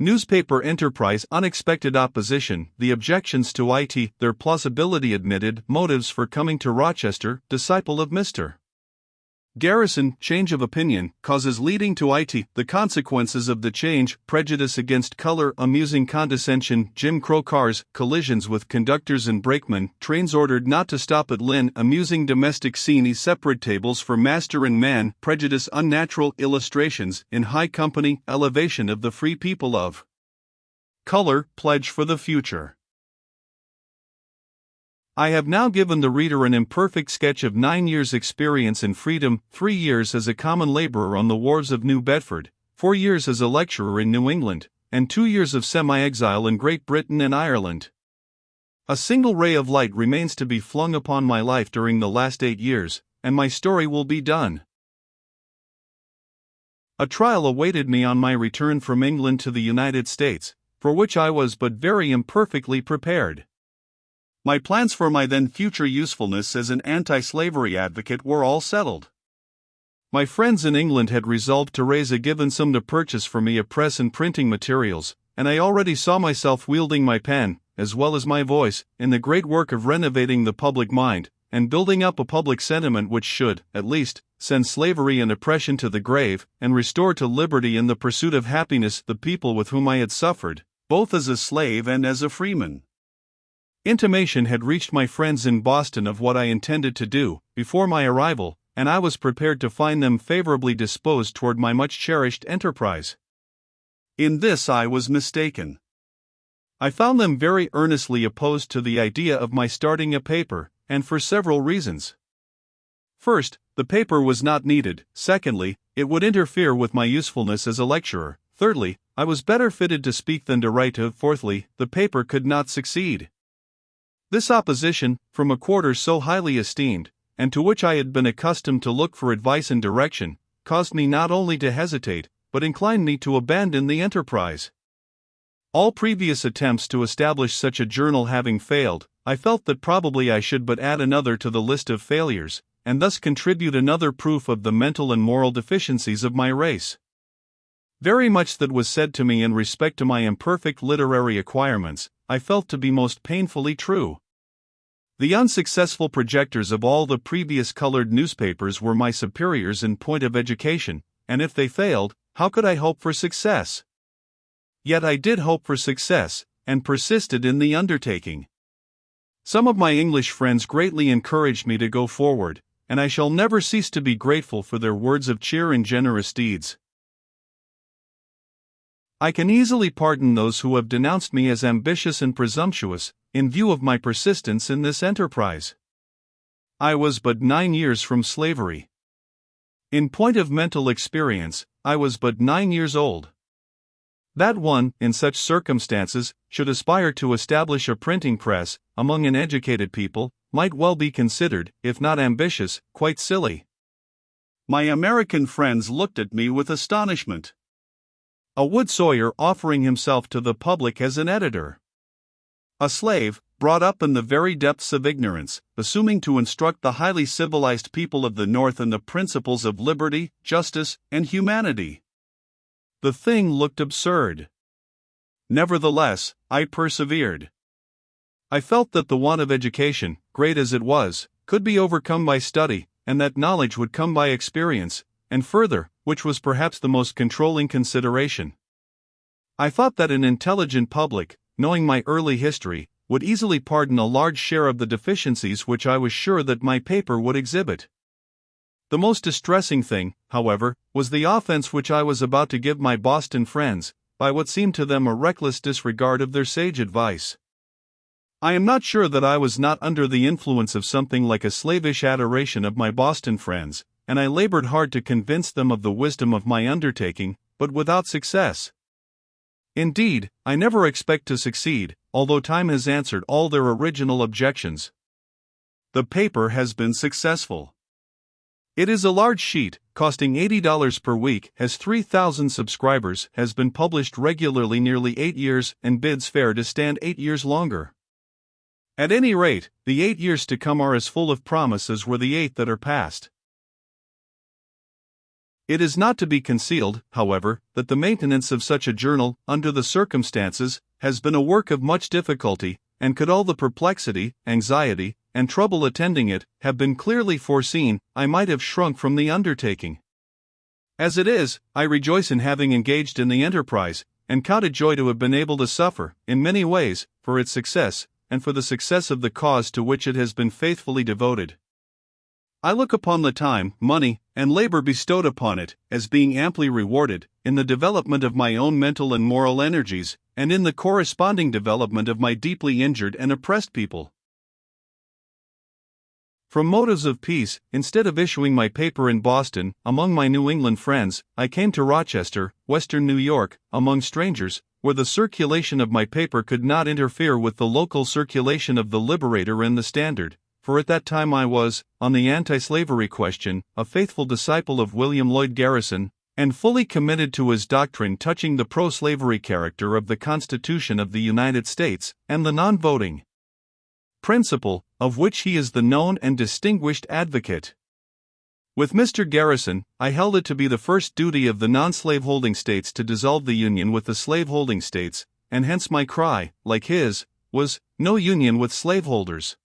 Newspaper enterprise, unexpected opposition, the objections to it, their plausibility admitted, motives for coming to Rochester, disciple of Mr. Garrison, change of opinion, causes leading to it, the consequences of the change, prejudice against color, amusing condescension, Jim Crow cars, collisions with conductors and brakemen, trains ordered not to stop at Lynn, amusing domestic scene, separate tables for master and man, prejudice, unnatural illustrations, in high company, elevation of the free people of color, pledge for the future. I have now given the reader an imperfect sketch of 9 years' experience in freedom, 3 years as a common laborer on the wharves of New Bedford, 4 years as a lecturer in New England, and 2 years of semi-exile in Great Britain and Ireland. A single ray of light remains to be flung upon my life during the last 8 years, and my story will be done. A trial awaited me on my return from England to the United States, for which I was but very imperfectly prepared. My plans for my then future usefulness as an anti-slavery advocate were all settled. My friends in England had resolved to raise a given sum to purchase for me a press and printing materials, and I already saw myself wielding my pen, as well as my voice, in the great work of renovating the public mind, and building up a public sentiment which should, at least, send slavery and oppression to the grave, and restore to liberty and the pursuit of happiness the people with whom I had suffered, both as a slave and as a freeman. Intimation had reached my friends in Boston of what I intended to do, before my arrival, and I was prepared to find them favorably disposed toward my much-cherished enterprise. In this I was mistaken. I found them very earnestly opposed to the idea of my starting a paper, and for several reasons. First, the paper was not needed. Secondly, it would interfere with my usefulness as a lecturer. Thirdly, I was better fitted to speak than to write. Fourthly, the paper could not succeed. This opposition, from a quarter so highly esteemed, and to which I had been accustomed to look for advice and direction, caused me not only to hesitate, but inclined me to abandon the enterprise. All previous attempts to establish such a journal having failed, I felt that probably I should but add another to the list of failures, and thus contribute another proof of the mental and moral deficiencies of my race. Very much that was said to me in respect to my imperfect literary acquirements, I felt to be most painfully true. The unsuccessful projectors of all the previous colored newspapers were my superiors in point of education, and if they failed, how could I hope for success? Yet I did hope for success, and persisted in the undertaking. Some of my English friends greatly encouraged me to go forward, and I shall never cease to be grateful for their words of cheer and generous deeds. I can easily pardon those who have denounced me as ambitious and presumptuous, in view of my persistence in this enterprise. I was but 9 years from slavery. In point of mental experience, I was but 9 years old. That one, in such circumstances, should aspire to establish a printing press, among an educated people, might well be considered, if not ambitious, quite silly. My American friends looked at me with astonishment. A wood sawyer offering himself to the public as an editor. A slave, brought up in the very depths of ignorance, assuming to instruct the highly civilized people of the North in the principles of liberty, justice, and humanity. The thing looked absurd. Nevertheless, I persevered. I felt that the want of education, great as it was, could be overcome by study, and that knowledge would come by experience, and further, which was perhaps the most controlling consideration, I thought that an intelligent public, knowing my early history, would easily pardon a large share of the deficiencies which I was sure that my paper would exhibit. The most distressing thing, however, was the offense which I was about to give my Boston friends, by what seemed to them a reckless disregard of their sage advice. I am not sure that I was not under the influence of something like a slavish adoration of my Boston friends, and I labored hard to convince them of the wisdom of my undertaking, but without success. Indeed, I never expect to succeed, although time has answered all their original objections. The paper has been successful. It is a large sheet, costing $80 per week, has 3,000 subscribers, has been published regularly nearly 8 years, and bids fair to stand 8 years longer. At any rate, the 8 years to come are as full of promise as were the 8 that are past. It is not to be concealed, however, that the maintenance of such a journal, under the circumstances, has been a work of much difficulty, and could all the perplexity, anxiety, and trouble attending it have been clearly foreseen, I might have shrunk from the undertaking. As it is, I rejoice in having engaged in the enterprise, and count it joy to have been able to suffer, in many ways, for its success, and for the success of the cause to which it has been faithfully devoted. I look upon the time, money, and labor bestowed upon it as being amply rewarded in the development of my own mental and moral energies, and in the corresponding development of my deeply injured and oppressed people. From motives of peace, instead of issuing my paper in Boston, among my New England friends, I came to Rochester, Western New York, among strangers, where the circulation of my paper could not interfere with the local circulation of the Liberator and the Standard, for at that time I was, on the anti-slavery question, a faithful disciple of William Lloyd Garrison, and fully committed to his doctrine touching the pro-slavery character of the Constitution of the United States, and the non-voting principle, of which he is the known and distinguished advocate. With Mr. Garrison, I held it to be the first duty of the non-slaveholding states to dissolve the union with the slaveholding states, and hence my cry, like his, was, "No union with slaveholders."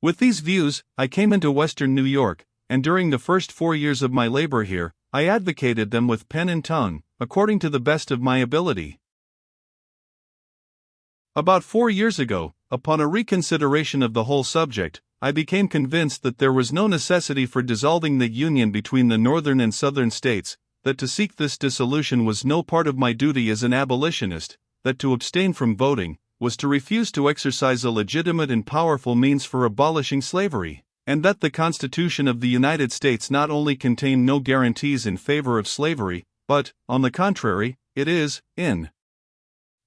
With these views, I came into Western New York, and during the first 4 years of my labor here, I advocated them with pen and tongue, according to the best of my ability. About 4 years ago, upon a reconsideration of the whole subject, I became convinced that there was no necessity for dissolving the union between the northern and southern states, that to seek this dissolution was no part of my duty as an abolitionist, that to abstain from voting was to refuse to exercise a legitimate and powerful means for abolishing slavery, and that the Constitution of the United States not only contained no guarantees in favor of slavery, but, on the contrary, it is, in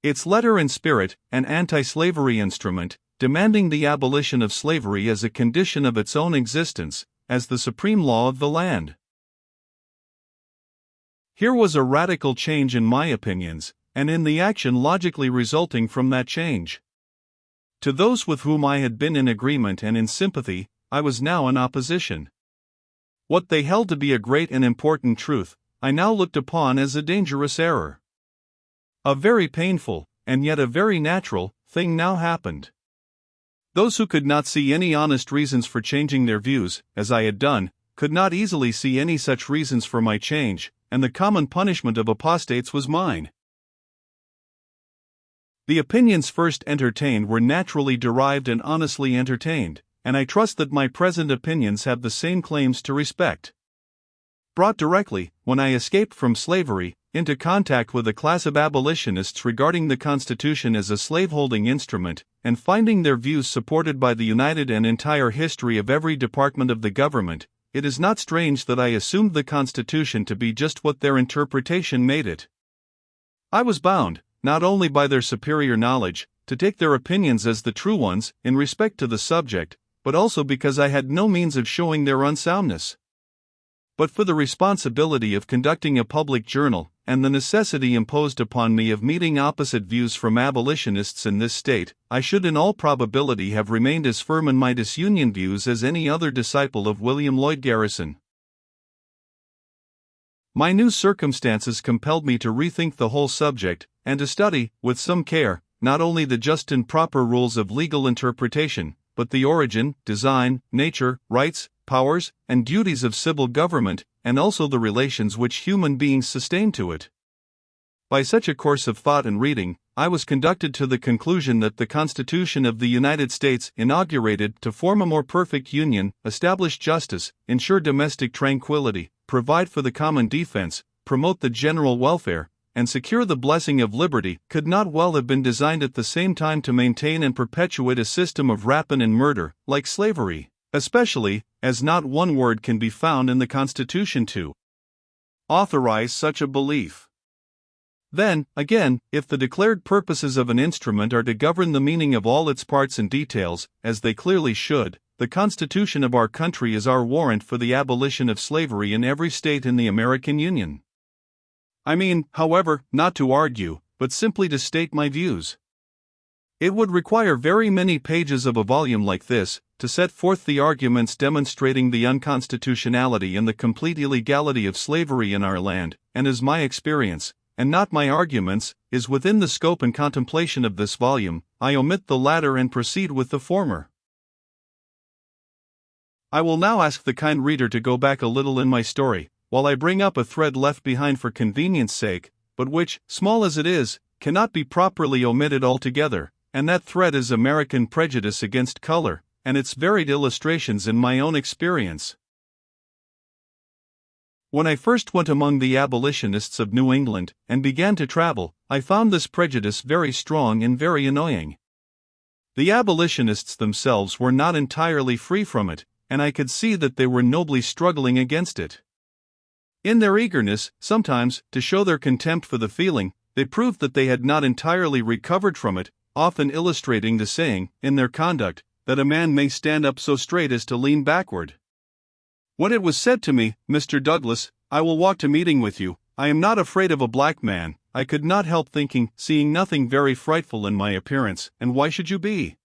its letter and spirit, an anti-slavery instrument, demanding the abolition of slavery as a condition of its own existence, as the supreme law of the land. Here was a radical change in my opinions, and in the action logically resulting from that change. To those with whom I had been in agreement and in sympathy, I was now in opposition. What they held to be a great and important truth, I now looked upon as a dangerous error. A very painful, and yet a very natural, thing now happened. Those who could not see any honest reasons for changing their views, as I had done, could not easily see any such reasons for my change, and the common punishment of apostates was mine. The opinions first entertained were naturally derived and honestly entertained, and I trust that my present opinions have the same claims to respect. Brought directly, when I escaped from slavery, into contact with a class of abolitionists regarding the Constitution as a slaveholding instrument, and finding their views supported by the united and entire history of every department of the government, it is not strange that I assumed the Constitution to be just what their interpretation made it. I was bound, not only by their superior knowledge, to take their opinions as the true ones, in respect to the subject, but also because I had no means of showing their unsoundness. But for the responsibility of conducting a public journal, and the necessity imposed upon me of meeting opposite views from abolitionists in this state, I should in all probability have remained as firm in my disunion views as any other disciple of William Lloyd Garrison. My new circumstances compelled me to rethink the whole subject, and to study, with some care, not only the just and proper rules of legal interpretation, but the origin, design, nature, rights, powers, and duties of civil government, and also the relations which human beings sustain to it. By such a course of thought and reading, I was conducted to the conclusion that the Constitution of the United States, inaugurated to form a more perfect union, establish justice, ensure domestic tranquility, provide for the common defense, promote the general welfare, and secure the blessing of liberty, could not well have been designed at the same time to maintain and perpetuate a system of rapine and murder, like slavery, especially, as not one word can be found in the Constitution to authorize such a belief. Then, again, if the declared purposes of an instrument are to govern the meaning of all its parts and details, as they clearly should, the Constitution of our country is our warrant for the abolition of slavery in every state in the American Union. I mean, however, not to argue, but simply to state my views. It would require very many pages of a volume like this, to set forth the arguments demonstrating the unconstitutionality and the complete illegality of slavery in our land, and as my experience, and not my arguments, is within the scope and contemplation of this volume, I omit the latter and proceed with the former. I will now ask the kind reader to go back a little in my story, while I bring up a thread left behind for convenience sake, but which, small as it is, cannot be properly omitted altogether, and that thread is American prejudice against color, and its varied illustrations in my own experience. When I first went among the abolitionists of New England, and began to travel, I found this prejudice very strong and very annoying. The abolitionists themselves were not entirely free from it, and I could see that they were nobly struggling against it. In their eagerness, sometimes, to show their contempt for the feeling, they proved that they had not entirely recovered from it, often illustrating the saying, in their conduct, that a man may stand up so straight as to lean backward. When it was said to me, "Mr. Douglass, I will walk to meeting with you, I am not afraid of a black man," I could not help thinking, seeing nothing very frightful in my appearance, and why should you be?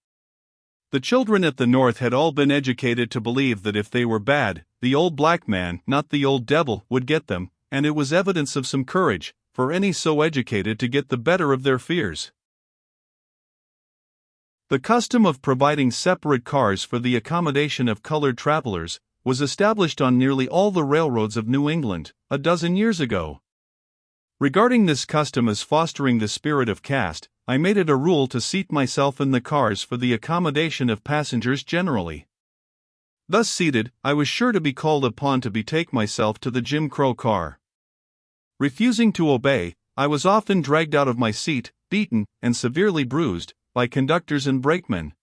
The children at the North had all been educated to believe that if they were bad, the old black man, not the old devil, would get them, and it was evidence of some courage, for any so educated to get the better of their fears. The custom of providing separate cars for the accommodation of colored travelers was established on nearly all the railroads of New England, a dozen years ago. Regarding this custom as fostering the spirit of caste, I made it a rule to seat myself in the cars for the accommodation of passengers generally. Thus seated, I was sure to be called upon to betake myself to the Jim Crow car. Refusing to obey, I was often dragged out of my seat, beaten, and severely bruised, by conductors and brakemen.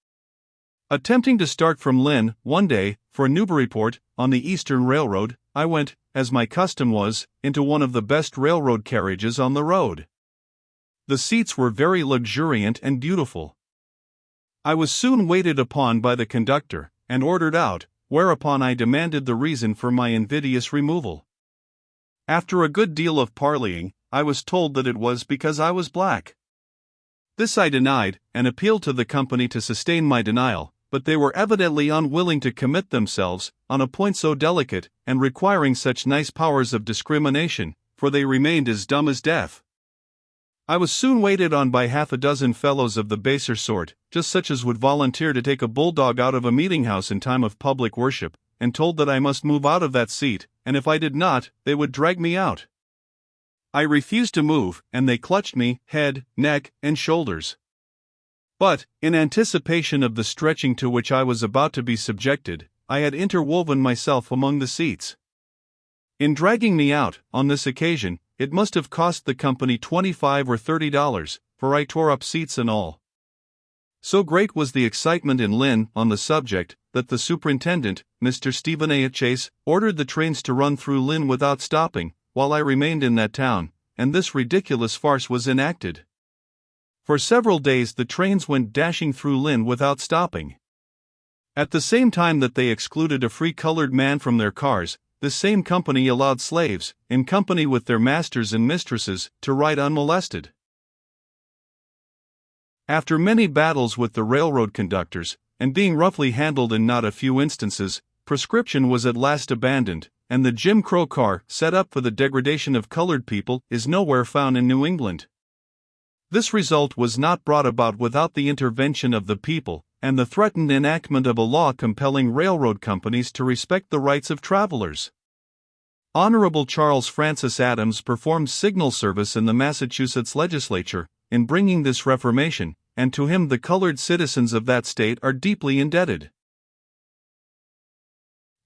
Attempting to start from Lynn, one day, for Newburyport, on the Eastern Railroad, I went, as my custom was, into one of the best railroad carriages on the road. The seats were very luxuriant and beautiful. I was soon waited upon by the conductor, and ordered out, whereupon I demanded the reason for my invidious removal. After a good deal of parleying, I was told that it was because I was black. This I denied, and appealed to the company to sustain my denial, but they were evidently unwilling to commit themselves, on a point so delicate, and requiring such nice powers of discrimination, for they remained as dumb as death. I was soon waited on by half a dozen fellows of the baser sort, just such as would volunteer to take a bulldog out of a meeting-house in time of public worship, and told that I must move out of that seat, and if I did not, they would drag me out. I refused to move, and they clutched me, head, neck, and shoulders. But, in anticipation of the stretching to which I was about to be subjected, I had interwoven myself among the seats. In dragging me out, on this occasion, it must have cost the company $25 or $30, for I tore up seats and all. So great was the excitement in Lynn on the subject, that the superintendent, Mr. Stephen A. Chase, ordered the trains to run through Lynn without stopping, while I remained in that town, and this ridiculous farce was enacted. For several days the trains went dashing through Lynn without stopping. At the same time that they excluded a free colored man from their cars, this same company allowed slaves, in company with their masters and mistresses, to ride unmolested. After many battles with the railroad conductors, and being roughly handled in not a few instances, proscription was at last abandoned, and the Jim Crow car, set up for the degradation of colored people, is nowhere found in New England. This result was not brought about without the intervention of the people, and the threatened enactment of a law compelling railroad companies to respect the rights of travelers. Honorable Charles Francis Adams performed signal service in the Massachusetts legislature, in bringing this reformation, and to him the colored citizens of that state are deeply indebted.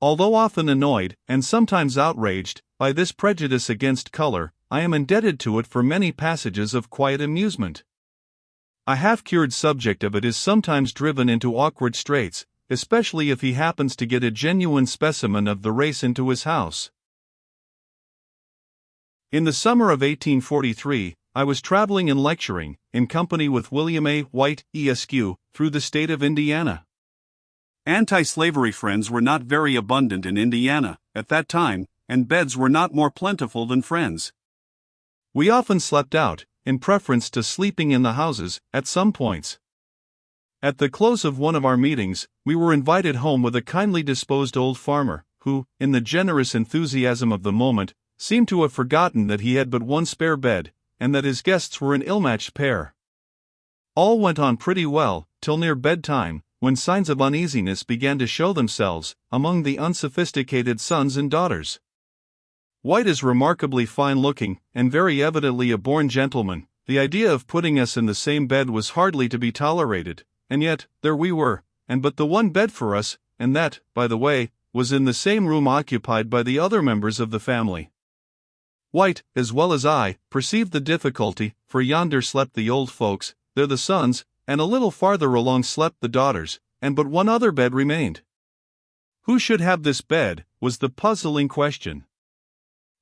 Although often annoyed, and sometimes outraged, by this prejudice against color, I am indebted to it for many passages of quiet amusement. A half-cured subject of it is sometimes driven into awkward straits, especially if he happens to get a genuine specimen of the race into his house. In the summer of 1843, I was traveling and lecturing, in company with William A. White, Esq., through the state of Indiana. Anti-slavery friends were not very abundant in Indiana, at that time, and beds were not more plentiful than friends. We often slept out, in preference to sleeping in the houses, at some points. At the close of one of our meetings, we were invited home with a kindly disposed old farmer, who, in the generous enthusiasm of the moment, seemed to have forgotten that he had but one spare bed, and that his guests were an ill-matched pair. All went on pretty well, till near bedtime, when signs of uneasiness began to show themselves among the unsophisticated sons and daughters. White is remarkably fine-looking, and very evidently a born gentleman. The idea of putting us in the same bed was hardly to be tolerated, and yet, there we were, and but the one bed for us, and that, by the way, was in the same room occupied by the other members of the family. White, as well as I, perceived the difficulty, for yonder slept the old folks, there the sons, and a little farther along slept the daughters, and but one other bed remained. Who should have this bed, was the puzzling question.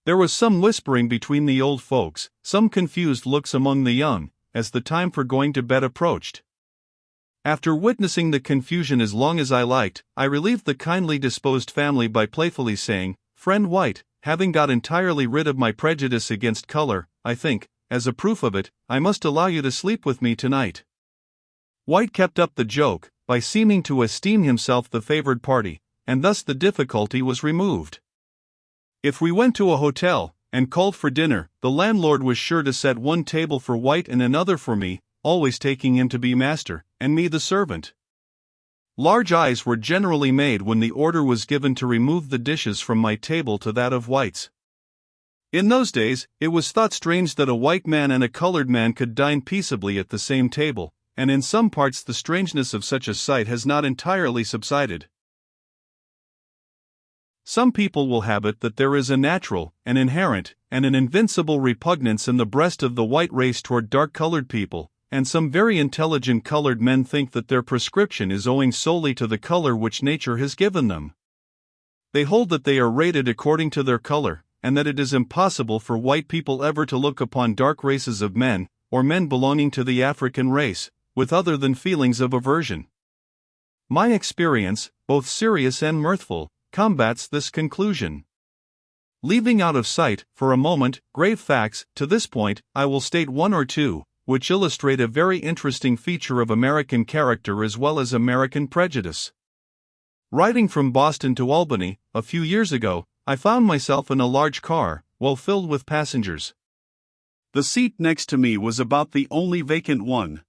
There was some whispering between the old folks, some confused looks among the young, as the time for going to bed approached. After witnessing the confusion as long as I liked, I relieved the kindly disposed family by playfully saying, "Friend White, having got entirely rid of my prejudice against color, I think, as a proof of it, I must allow you to sleep with me tonight." White kept up the joke, by seeming to esteem himself the favored party, and thus the difficulty was removed. If we went to a hotel, and called for dinner, the landlord was sure to set one table for White and another for me, always taking him to be master, and me the servant. Large eyes were generally made when the order was given to remove the dishes from my table to that of White's. In those days, it was thought strange that a white man and a colored man could dine peaceably at the same table, and in some parts the strangeness of such a sight has not entirely subsided. Some people will have it that there is a natural, an inherent, and an invincible repugnance in the breast of the white race toward dark-colored people, and some very intelligent colored men think that their prescription is owing solely to the color which nature has given them. They hold that they are rated according to their color, and that it is impossible for white people ever to look upon dark races of men, or men belonging to the African race, with other than feelings of aversion. My experience, both serious and mirthful, combats this conclusion. Leaving out of sight, for a moment, grave facts, to this point, I will state one or two, which illustrate a very interesting feature of American character as well as American prejudice. Riding from Boston to Albany, a few years ago, I found myself in a large car, well filled with passengers. The seat next to me was about the only vacant one.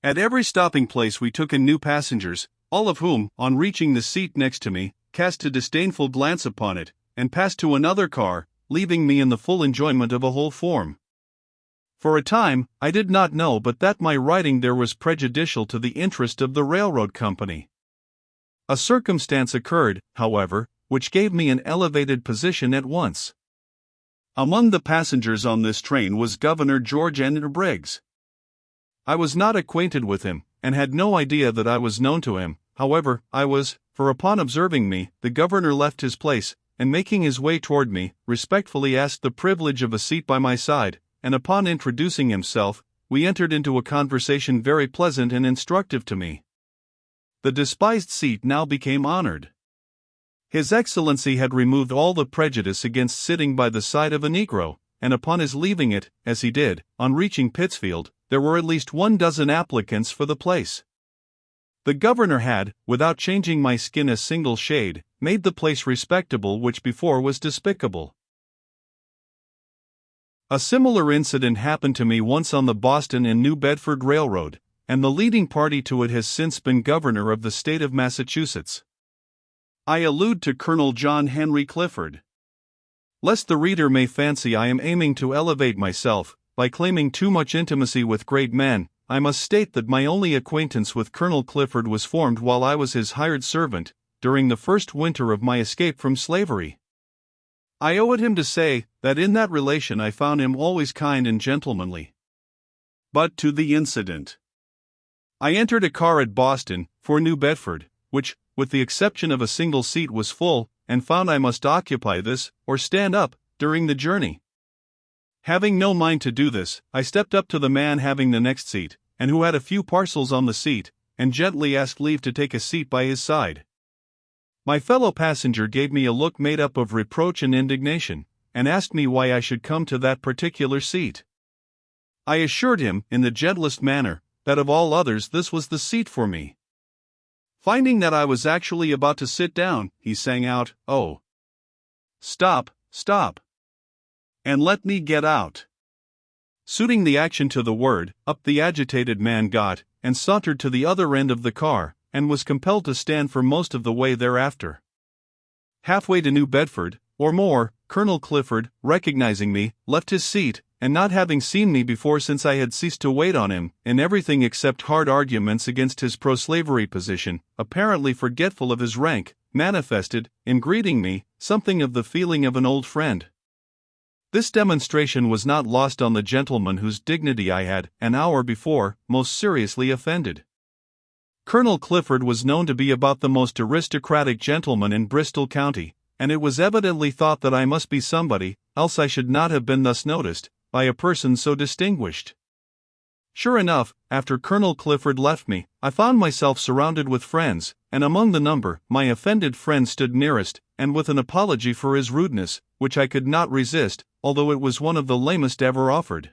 At every stopping place we took in new passengers, all of whom, on reaching the seat next to me, cast a disdainful glance upon it, and passed to another car, leaving me in the full enjoyment of a whole form. For a time, I did not know but that my riding there was prejudicial to the interest of the railroad company. A circumstance occurred, however, which gave me an elevated position at once. Among the passengers on this train was Governor George N. Briggs. I was not acquainted with him, and had no idea that I was known to him. However, I was, for upon observing me, the governor left his place, and making his way toward me, respectfully asked the privilege of a seat by my side, and upon introducing himself, we entered into a conversation very pleasant and instructive to me. The despised seat now became honored. His Excellency had removed all the prejudice against sitting by the side of a Negro, and upon his leaving it, as he did, on reaching Pittsfield, there were at least 12 applicants for the place. The governor had, without changing my skin a single shade, made the place respectable which before was despicable. A similar incident happened to me once on the Boston and New Bedford Railroad, and the leading party to it has since been governor of the state of Massachusetts. I allude to Colonel John Henry Clifford. Lest the reader may fancy I am aiming to elevate myself, by claiming too much intimacy with great men, I must state that my only acquaintance with Colonel Clifford was formed while I was his hired servant, during the first winter of my escape from slavery. I owe it him to say, that in that relation I found him always kind and gentlemanly. But to the incident. I entered a car at Boston, for New Bedford, which, with the exception of a single seat, was full, and found I must occupy this, or stand up, during the journey. Having no mind to do this, I stepped up to the man having the next seat, and who had a few parcels on the seat, and gently asked leave to take a seat by his side. My fellow passenger gave me a look made up of reproach and indignation, and asked me why I should come to that particular seat. I assured him, in the gentlest manner, that of all others this was the seat for me. Finding that I was actually about to sit down, he sang out, "Oh! Stop, stop! And let me get out!" Suiting the action to the word, up the agitated man got, and sauntered to the other end of the car, and was compelled to stand for most of the way thereafter. Halfway to New Bedford, or more, Colonel Clifford, recognizing me, left his seat, and not having seen me before since I had ceased to wait on him, in everything except hard arguments against his pro-slavery position, apparently forgetful of his rank, manifested, in greeting me, something of the feeling of an old friend. This demonstration was not lost on the gentleman whose dignity I had, an hour before, most seriously offended. Colonel Clifford was known to be about the most aristocratic gentleman in Bristol County, and it was evidently thought that I must be somebody, else I should not have been thus noticed, by a person so distinguished. Sure enough, after Colonel Clifford left me, I found myself surrounded with friends, and among the number, my offended friend stood nearest, and with an apology for his rudeness, which I could not resist, although it was one of the lamest ever offered.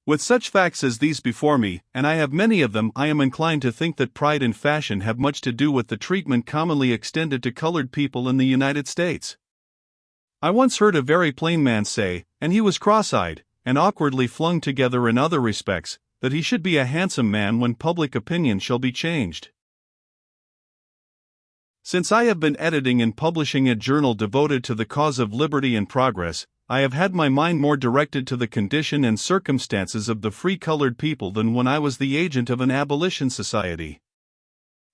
With such facts as these before me, and I have many of them, I am inclined to think that pride and fashion have much to do with the treatment commonly extended to colored people in the United States. I once heard a very plain man say, and he was cross-eyed, and awkwardly flung together in other respects, that he should be a handsome man when public opinion shall be changed. Since I have been editing and publishing a journal devoted to the cause of liberty and progress, I have had my mind more directed to the condition and circumstances of the free colored people than when I was the agent of an abolition society.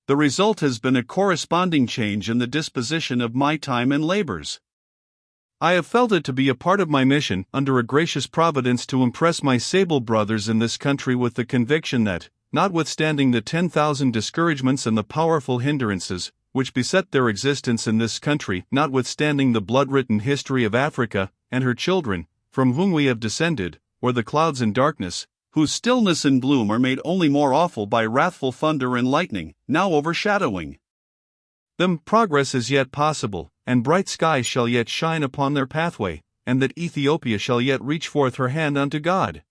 The result has been a corresponding change in the disposition of my time and labors. I have felt it to be a part of my mission, under a gracious providence, to impress my sable brothers in this country with the conviction that, notwithstanding the 10,000 discouragements and the powerful hindrances which beset their existence in this country, notwithstanding the blood-written history of Africa and her children, from whom we have descended, or the clouds and darkness, whose stillness and gloom are made only more awful by wrathful thunder and lightning, now overshadowing them, progress is yet possible, and bright skies shall yet shine upon their pathway, and that Ethiopia shall yet reach forth her hand unto God.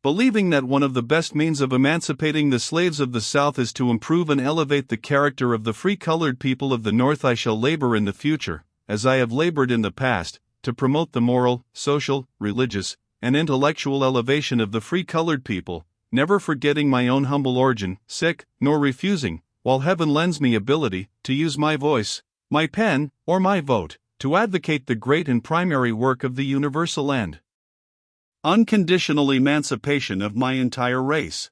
Believing that one of the best means of emancipating the slaves of the South is to improve and elevate the character of the free colored people of the North, I shall labor in the future, as I have labored in the past, to promote the moral, social, religious, and intellectual elevation of the free colored people, never forgetting my own humble origin, nor refusing, while heaven lends me ability, to use my voice, my pen, or my vote, to advocate the great and primary work of the universal and unconditional emancipation of my entire race.